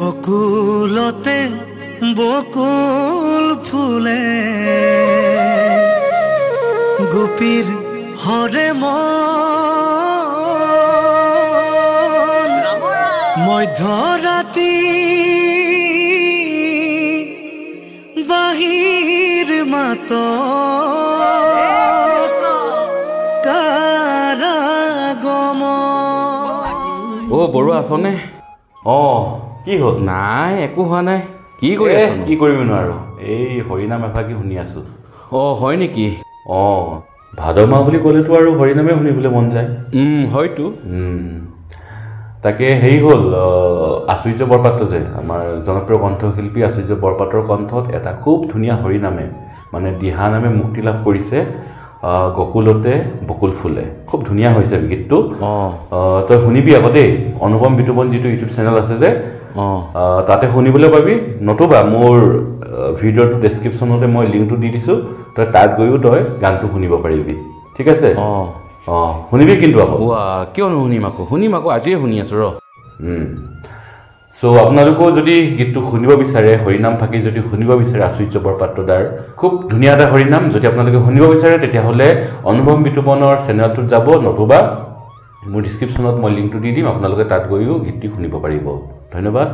বকুলতে বকুল ফুলে গোপীৰ হৰে মধ্যৰাতি বাহিৰ মাত কাৰাগম। ও বড়ুৱা আছনে? কি হ'ল? নাই একো হোৱা নাই। কি কৰি আছ? কি কৰিবি নোৱাৰো, এই হৰিনাম এভাগি শুনি আছো। হয় নেকি? ভাদ মাহ বুলি ক'লেতো আৰু হৰিনামে শুনিবলৈ মন যায়। হয়তো। তাকে হেৰি হ'ল, আচুৰ্য বৰপাত্ৰ যে আমাৰ জনপ্ৰিয় কণ্ঠশিল্পী আচুৰ্য বৰপাত্ৰৰ কণ্ঠত এটা খুব ধুনীয়া হৰিনামে মানে দিহানামে মুক্তি লাভ কৰিছে, গকুলতে বকুল ফুলে। খুব ধুনীয়া হৈছে গীতটো। তই শুনিবি আকৌ দেই, অনুপম বিতুপন যিটো ইউটিউব চেনেল আছে যে তাতে শুনিবলৈ পাবি, নতুবা মোৰ ভিডিঅ'টো ডেছক্ৰিপশ্যনতে মই লিংকটো দি দিছোঁ, তই তাত গৈও তই গানটো শুনিব পাৰিবি। ঠিক আছে? শুনিবি কিন্তু আকৌ। কিয় নুশুনিম আকৌ? শুনিম আকৌ, আজিয়ে শুনি আছোঁ ৰ। চ' আপোনালোকেও যদি গীতটো শুনিব বিচাৰে, হৰিনাম ফাঁকি যদি শুনিব বিচাৰে আচুৰ্য বৰপাত্ৰদাৰ খুব ধুনীয়া এটা হৰিনাম, যদি আপোনালোকে শুনিব বিচাৰে তেতিয়াহ'লে অনুপম বিতুপনৰ চেনেলটোত যাব, নতুবা মোৰ ডিছক্ৰিপশ্যনত মই লিংকটো দি দিম, আপোনালোকে তাত গৈও গীতটি শুনিব পাৰিব। ধন্যবাদ।